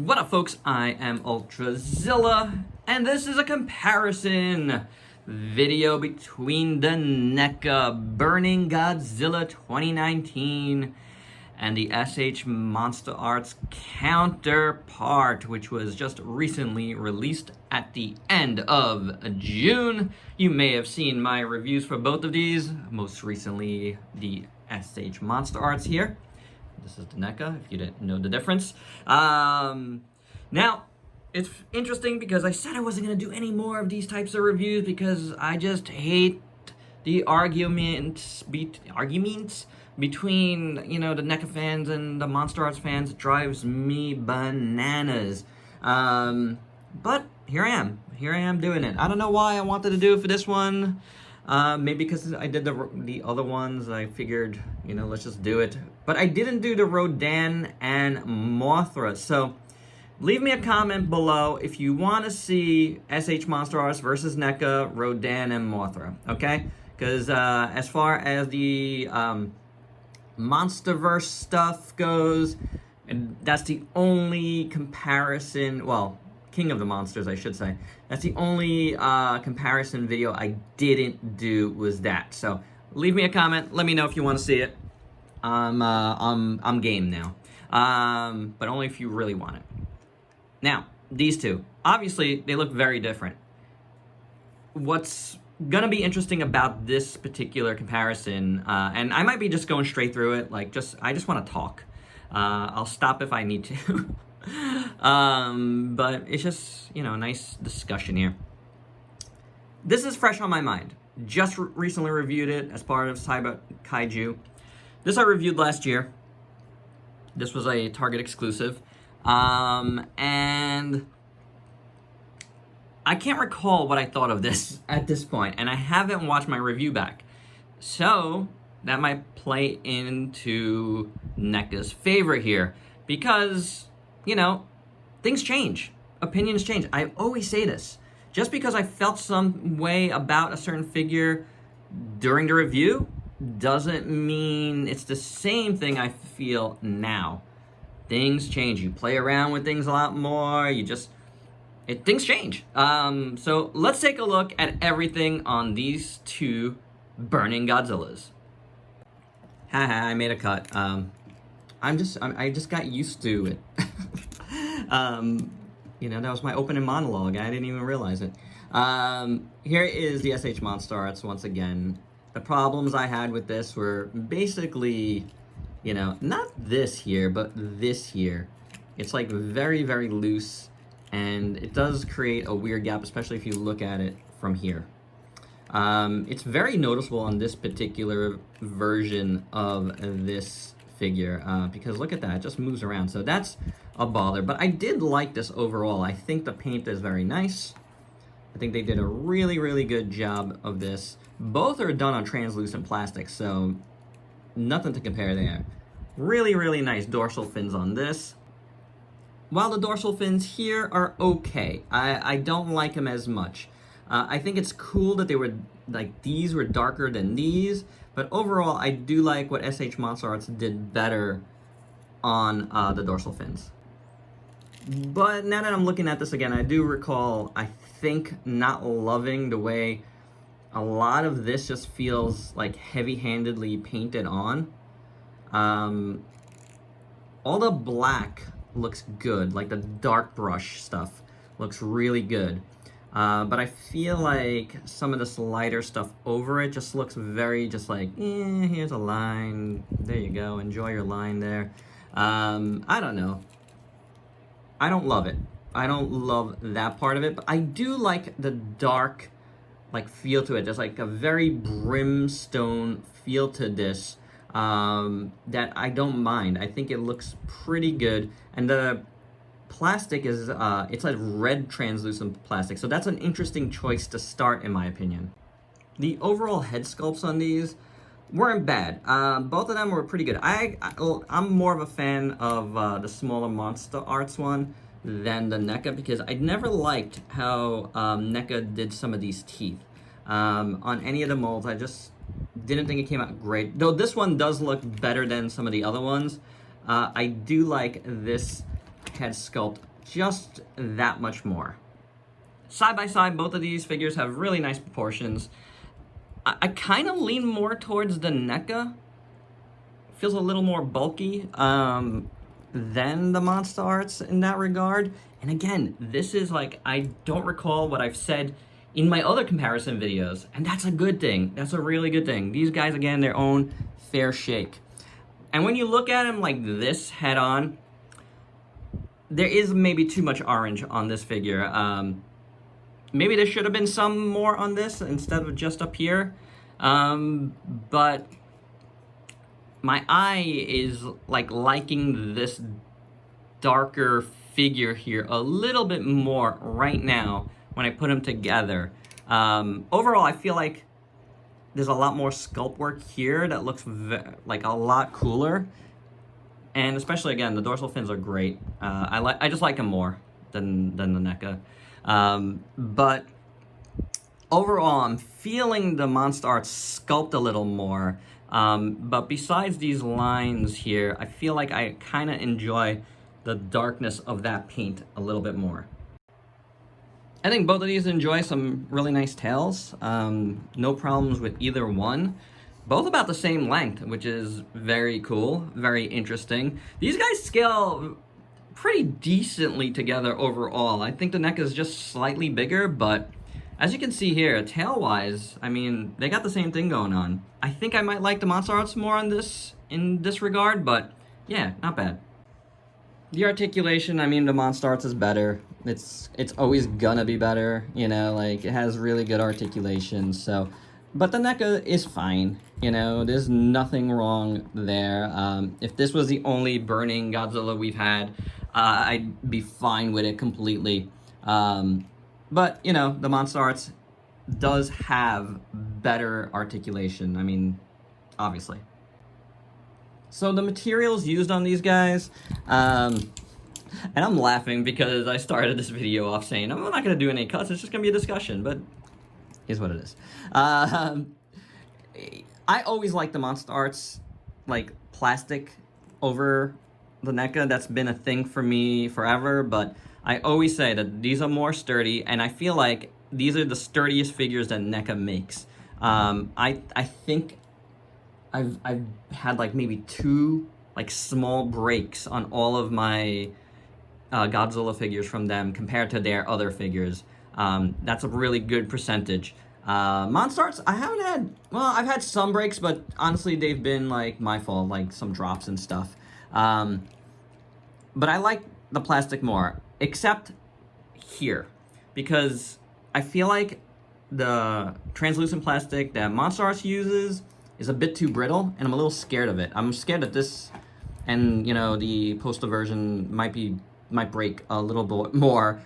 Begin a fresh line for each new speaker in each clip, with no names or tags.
What up, folks? I am Ultrazilla, and this is a comparison video between the Neca Burning Godzilla 2019 and the SH Monsterarts counterpart, which was just recently released at the end of June. You may have seen my reviews for both of these, most recently the SH Monsterarts here. This is the Neca, if you didn't know the difference. Now, it's interesting because I said I wasn't going to do any more of these types of reviews because I just hate the arguments between, you know, the Neca fans and the Monsterarts fans. It drives me bananas. But here I am. Here I am doing it. I don't know why I wanted to do it for this one. Maybe because I did the other ones, I figured, you know, let's just do it. But I didn't do the Rodan and Mothra, so leave me a comment below if you want to see SH Monsterarts versus Neca, Rodan, and Mothra, okay? Because as far as the Monsterverse stuff goes, and that's the only comparison, well, King of the Monsters, I should say. That's the only comparison video I didn't do was that. So leave me a comment. Let me know if you want to see it. I'm game now, but only if you really want it. Now, these two, obviously, they look very different. What's gonna be interesting about this particular comparison, and I might be just going straight through it, like I just want to talk. I'll stop if I need to. But it's just, you know, a nice discussion here. This is fresh on my mind. Just recently reviewed it as part of Cyber Kaiju. This I reviewed last year. This was a Target exclusive. And I can't recall what I thought of this at this point, and I haven't watched my review back. So that might play into Neca's favor here because, you know, things change. Opinions change. I always say this. Just because I felt some way about a certain figure during the review doesn't mean it's the same thing I feel now. Things change. You play around with things a lot more. Things change. So let's take a look at everything on these two Burning Godzillas. Haha, I made a cut. I just got used to it. You know, that was my opening monologue. I didn't even realize it. Here is the SH Monsterarts once again. The problems I had with this were basically, you know, not this here, but this here. It's like very, very loose, and it does create a weird gap, especially if you look at it from here. It's very noticeable on this particular version of this figure, because look at that, it just moves around, so that's a bother. But I did like this overall. I think the paint is very nice. I think they did a really, really good job of this. Both are done on translucent plastic, so nothing to compare there. Really, really nice dorsal fins on this. While the dorsal fins here are okay, I don't like them as much. I think it's cool that they were, like, these were darker than these, but overall, I do like what SH Monsterarts did better on the dorsal fins. But now that I'm looking at this again, I do recall, I think, not loving the way a lot of this just feels like heavy-handedly painted on. All the black looks good, like the dark brush stuff looks really good. But I feel like some of this lighter stuff over it just looks very just like, here's a line, there you go, enjoy your line there. I don't know. I don't love it. I don't love that part of it, but I do like the dark, like, feel to it. There's like a very brimstone feel to this that I don't mind. I think it looks pretty good, and the plastic is, it's like red translucent plastic, so that's an interesting choice to start, in my opinion. The overall head sculpts on these weren't bad. Both of them were pretty good. I'm more of a fan of the smaller Monsterarts one than the Neca because I never liked how Neca did some of these teeth. On any of the molds, I just didn't think it came out great. Though this one does look better than some of the other ones. I do like this head sculpt just that much more. Side by side, both of these figures have really nice proportions. I kind of lean more towards the Neca. Feels a little more bulky than the Monsterarts in that regard. And again, this is like, I don't recall what I've said in my other comparison videos, and that's a good thing. That's a really good thing. These guys, again, their own fair shake. And when you look at them like this head on, there is maybe too much orange on this figure. Maybe there should have been some more on this instead of just up here. But my eye is like liking this darker figure here a little bit more right now when I put them together. Overall, I feel like there's a lot more sculpt work here that looks like a lot cooler. And especially, again, the dorsal fins are great. I just like them more than the Neca. But overall, I'm feeling the Monsterarts sculpt a little more. But besides these lines here, I feel like I kind of enjoy the darkness of that paint a little bit more. I think both of these enjoy some really nice tails. No problems with either one. Both about the same length, which is very cool, very interesting. These guys scale pretty decently together overall. I think the neck is just slightly bigger, but as you can see here, tail-wise, I mean, they got the same thing going on. I think I might like the Monsterarts more on this, in this regard, but yeah, not bad. The articulation, I mean, the Monsterarts is better. It's always gonna be better, you know, like, it has really good articulation, so. But the Neca is fine, you know, there's nothing wrong there. If this was the only burning Godzilla we've had, I'd be fine with it completely. But, you know, the Monsterarts does have better articulation, I mean, obviously. So the materials used on these guys, and I'm laughing because I started this video off saying, I'm not going to do any cuts, it's just going to be a discussion, but is what it is. I always like the Monsterarts, like, plastic over the Neca. That's been a thing for me forever, but I always say that these are more sturdy, and I feel like these are the sturdiest figures that Neca makes. I think I've had like maybe 2 like small breaks on all of my Godzilla figures from them compared to their other figures. That's a really good percentage. Monsterarts, I haven't had, well, I've had some breaks, but honestly, they've been like my fault, like some drops and stuff. But I like the plastic more, except here, because I feel like the translucent plastic that Monsterarts uses is a bit too brittle, and I'm a little scared of it. I'm scared that this, and you know, the postal version might break a little bit more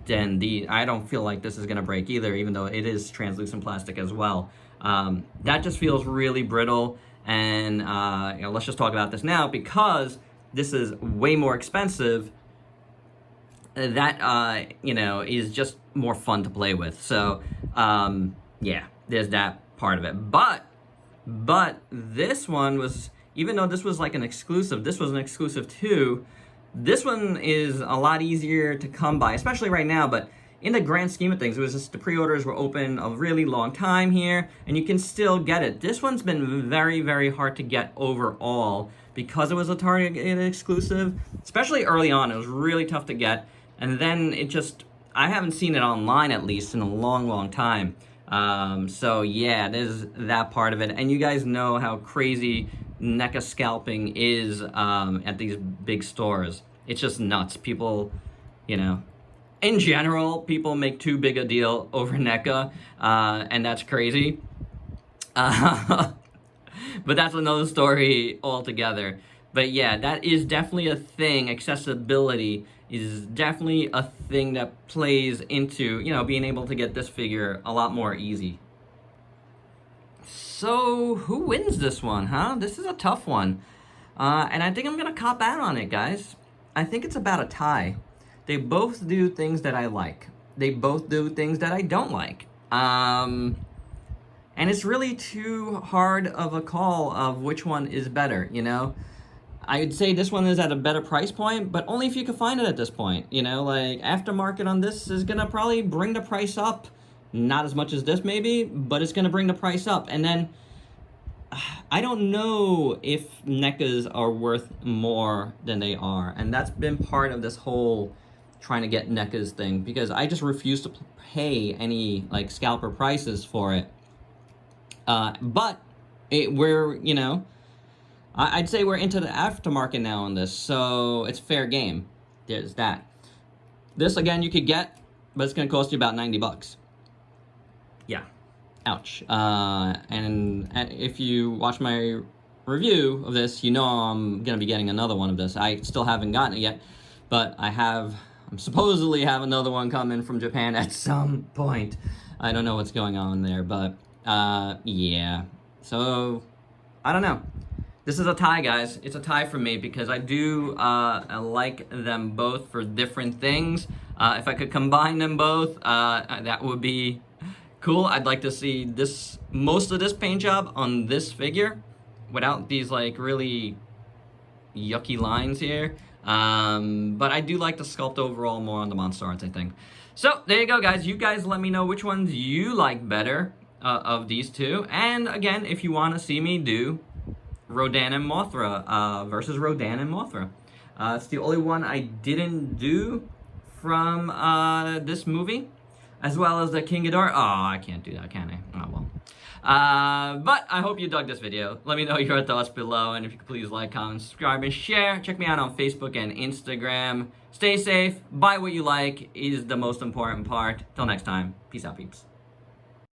than the. I don't feel like this is gonna break either, even though it is translucent plastic as well. That just feels really brittle, and you know, let's just talk about this now because this is way more expensive. That you know, is just more fun to play with. So yeah, there's that part of it. But this one was, even though this was like an exclusive, this was an exclusive too. This one is a lot easier to come by, especially right now, but in the grand scheme of things, it was just the pre-orders were open a really long time here, and you can still get it. This one's been very, very hard to get overall because it was a Target exclusive, especially early on. It was really tough to get, and then it just, I haven't seen it online at least in a long, long time. So yeah, there's that part of it, and you guys know how crazy Neca scalping is at these big stores. It's just nuts. People, you know, in general, people make too big a deal over Neca, and that's crazy. But that's another story altogether. But yeah, that is definitely a thing. Accessibility is definitely a thing that plays into, you know, being able to get this figure a lot more easy. So, who wins this one, huh? This is a tough one. And I think I'm going to cop out on it, guys. I think it's about a tie. They both do things that I like. They both do things that I don't like. And it's really too hard of a call of which one is better, you know? I'd say this one is at a better price point, but only if you can find it at this point. You know, like, aftermarket on this is gonna probably bring the price up. Not as much as this, maybe, but it's gonna bring the price up. And then, I don't know if NECAs are worth more than they are. And that's been part of this whole trying to get NECAs thing, because I just refuse to pay any, like, scalper prices for it. But we're, you know, I'd say we're into the aftermarket now on this, so it's fair game. There's that. This, again, you could get, but it's going to cost you about $90. Yeah. Ouch. And if you watch my review of this, you know I'm going to be getting another one of this. I still haven't gotten it yet, but I'm supposedly have another one coming from Japan at some point. I don't know what's going on there, but, yeah. So, I don't know. This is a tie, guys. It's a tie for me because I do like them both for different things. If I could combine them both, that would be cool. I'd like to see most of this paint job on this figure without these like really yucky lines here. But I do like the sculpt overall more on the Monsterarts, I think. So there you go, guys. You guys let me know which ones you like better of these two. And again, if you want to see me do Rodan and Mothra versus Rodan and Mothra. It's the only one I didn't do from this movie, as well as the King Ghidorah. Oh, I can't do that, can I? Oh, well. But I hope you dug this video. Let me know your thoughts below, and if you could please like, comment, subscribe, and share. Check me out on Facebook and Instagram. Stay safe. Buy what you like is the most important part. Till next time. Peace out, peeps.